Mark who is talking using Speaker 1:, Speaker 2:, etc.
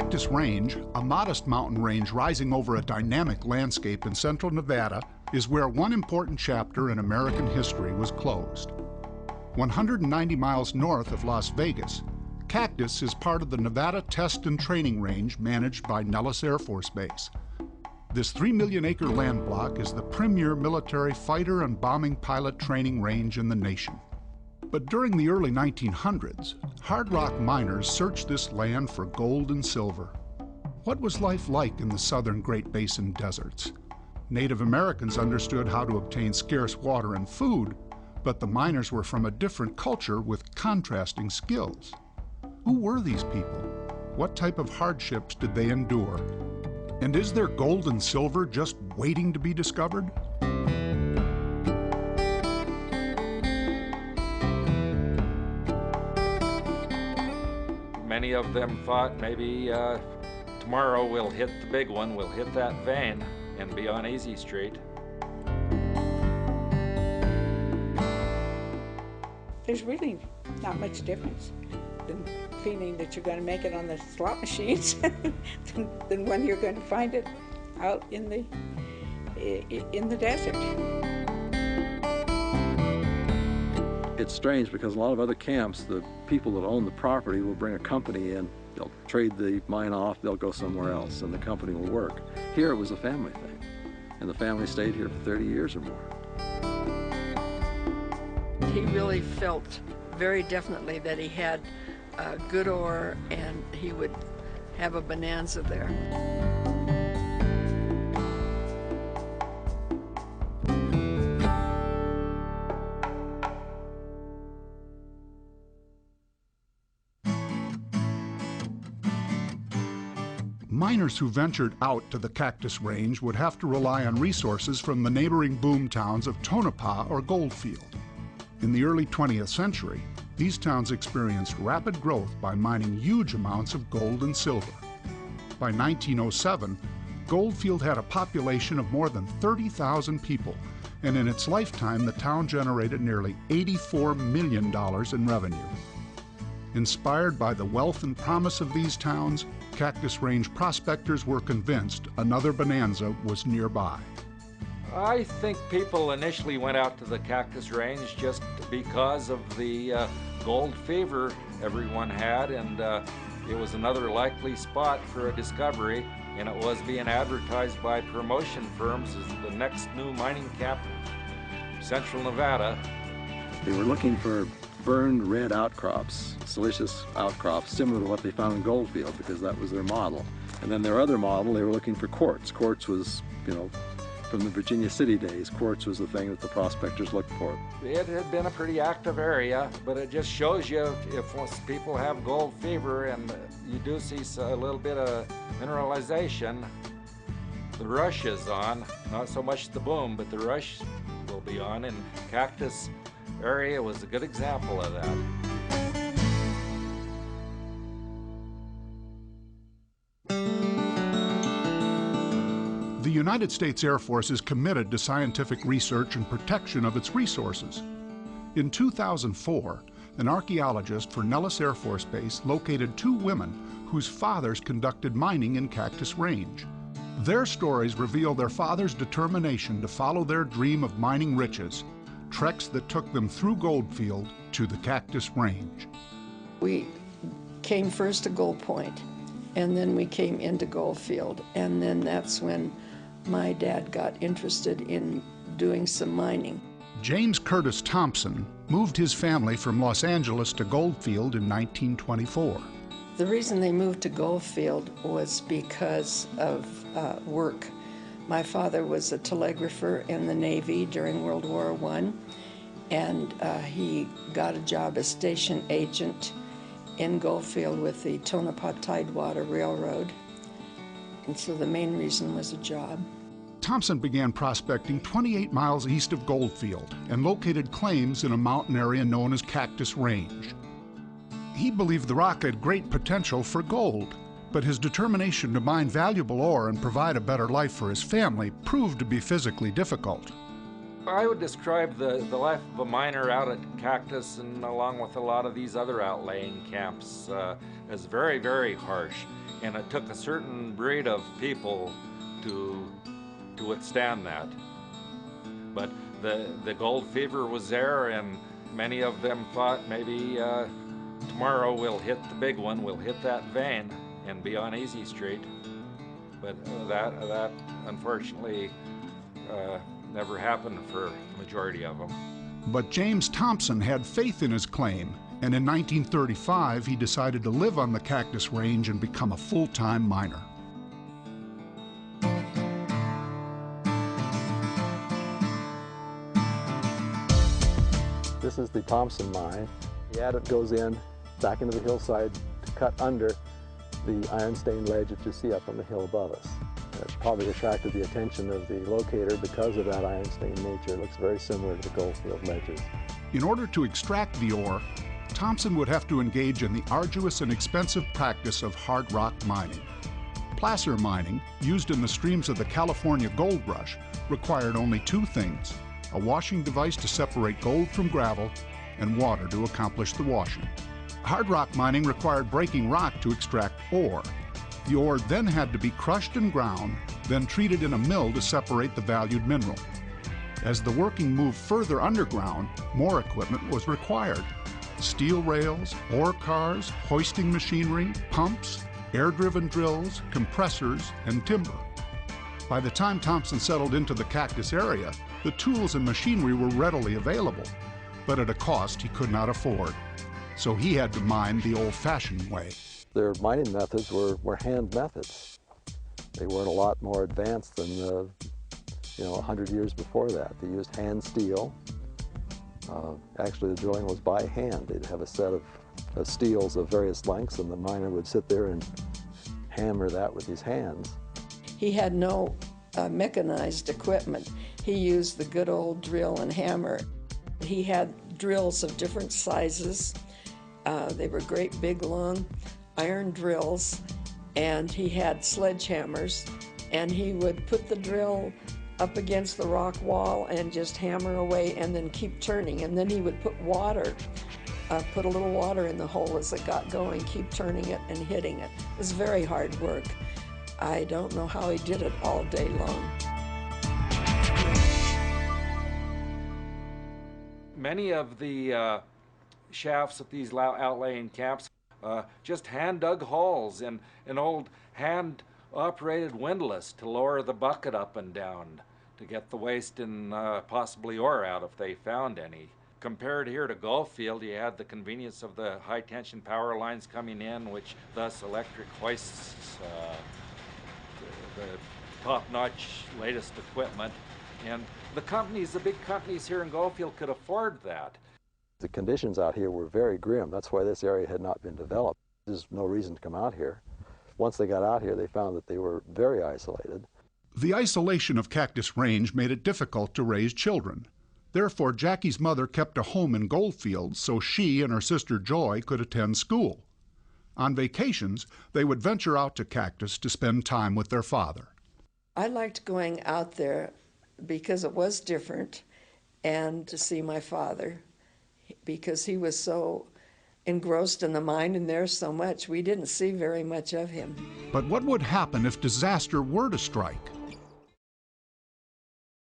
Speaker 1: Cactus Range, a modest mountain range rising over a dynamic landscape in central Nevada, is where one important chapter in American history was closed. 190 miles north of Las Vegas, Cactus is part of the Nevada Test and Training Range managed by Nellis Airforce Base. This 3 million acre land block is the premier military fighter and bombing pilot training range in the nation. But during the early 1900s, hard rock miners searched this land for gold and silver. What was life like in the southern Great Basin deserts? Native Americans understood how to obtain scarce water and food, but the miners were from a different culture with contrasting skills. Who were these people? What type of hardships did they endure? And is there gold and silver just waiting to be discovered?
Speaker 2: Many of them thought maybe tomorrow we'll hit the big one, we'll hit that vein and be on Easy Street.
Speaker 3: There's really not much difference than feeling that you're going to make it on the slot machines than when you're going to find it out in the desert.
Speaker 4: It's strange because a lot of other camps, the people that own the property will bring a company in, they'll trade the mine off, they'll go somewhere else, and the company will work. Here it was a family thing, and the family stayed here for 30 years or more.
Speaker 5: He really felt very definitely that he had good ore and he would have a bonanza there.
Speaker 1: Miners who ventured out to the Cactus Range would have to rely on resources from the neighboring boom towns of Tonopah or Goldfield. In the early 20th century, these towns experienced rapid growth by mining huge amounts of gold and silver. By 1907, Goldfield had a population of more than 30,000 people, and in its lifetime, the town generated nearly $84 million in revenue. Inspired by the wealth and promise of these towns, Cactus Range prospectors were convinced another bonanza was nearby.
Speaker 2: I think people initially went out to the Cactus Range just because of the gold fever everyone had, and it was another likely spot for a discovery, and it was being advertised by promotion firms as the next new mining camp in central Nevada.
Speaker 4: They were looking for burned red outcrops, siliceous outcrops, similar to what they found in Goldfield, because that was their model. And then their other model, they were looking for quartz. Quartz was, from the Virginia City days, quartz was the thing that the prospectors looked for.
Speaker 2: It had been a pretty active area, but it just shows you if once people have gold fever and you do see a little bit of mineralization, the rush is on. Not so much the boom, but the rush will be on, and Cactus area was a good example of that.
Speaker 1: The United States Air Force is committed to scientific research and protection of its resources. In 2004, an archaeologist for Nellis Airforce Base located 2 women whose fathers conducted mining in Cactus Range. Their stories reveal their father's determination to follow their dream of mining riches, treks that took them through Goldfield to the Cactus Range.
Speaker 5: We came first to Gold Point, and then we came into Goldfield, and then that's when my dad got interested in doing some mining.
Speaker 1: James Curtis Thompson moved his family from Los Angeles to Goldfield in 1924.
Speaker 5: The reason they moved to Goldfield was because of work. My father was a telegrapher in the Navy during World War I, and he got a job as station agent in Goldfield with the Tonopah Tidewater Railroad, and so the main reason was a job.
Speaker 1: Thompson began prospecting 28 miles east of Goldfield and located claims in a mountain area known as Cactus Range. He believed the rock had great potential for gold, but his determination to mine valuable ore and provide a better life for his family proved to be physically difficult.
Speaker 2: I would describe the life of a miner out at Cactus, and along with a lot of these other outlaying camps, as very, very harsh. And it took a certain breed of people to withstand that. But the gold fever was there, and many of them thought maybe tomorrow we'll hit the big one, we'll hit that vein and be on Easy Street. But that unfortunately never happened for the majority of them.
Speaker 1: But James Thompson had faith in his claim, and in 1935 he decided to live on the Cactus Range and become a full-time miner.
Speaker 4: This is the Thompson mine. The adit goes in, back into the hillside to cut under the iron-stained ledge that you see up on the hill above us. It probably attracted the attention of the locator because of that iron-stained nature. It looks very similar to the Goldfield ledges.
Speaker 1: In order to extract the ore, Thompson would have to engage in the arduous and expensive practice of hard rock mining. Placer mining, used in the streams of the California gold rush, required only two things: a washing device to separate gold from gravel, and water to accomplish the washing. Hard rock mining required breaking rock to extract ore. The ore then had to be crushed and ground, then treated in a mill to separate the valued mineral. As the working moved further underground, more equipment was required: steel rails, ore cars, hoisting machinery, pumps, air-driven drills, compressors, and timber. By the time Thompson settled into the Cactus area, the tools and machinery were readily available, but at a cost he could not afford. So he had to mine the old-fashioned way.
Speaker 4: Their mining methods were hand methods. They weren't a lot more advanced than 100 years before that. They used hand steel. Actually, the drilling was by hand. They'd have a set of steels of various lengths, and the miner would sit there and hammer that with his hands.
Speaker 5: He had no mechanized equipment. He used the good old drill and hammer. He had drills of different sizes. They were great big long iron drills, and he had sledgehammers, and he would put the drill up against the rock wall and just hammer away and then keep turning, and then he would put water, put a little water in the hole as it got going, keep turning it and hitting it. It was very hard work. I don't know how he did it all day long.
Speaker 2: Many of the shafts at these outlaying camps just hand-dug holes in an old hand-operated windlass to lower the bucket up and down to get the waste and possibly ore out if they found any. Compared here to Goldfield, you had the convenience of the high-tension power lines coming in, which thus electric hoists, the top-notch latest equipment, and the big companies here in Goldfield could afford that.
Speaker 4: The conditions out here were very grim. That's why this area had not been developed. There's no reason to come out here. Once they got out here, they found that they were very isolated.
Speaker 1: The isolation of Cactus Range made it difficult to raise children. Therefore, Jackie's mother kept a home in Goldfield so she and her sister Joy could attend school. On vacations, they would venture out to Cactus to spend time with their father.
Speaker 5: I liked going out there because it was different, and to see my father, because he was so engrossed in the mine and there so much, we didn't see very much of him.
Speaker 1: But what would happen if disaster were to strike?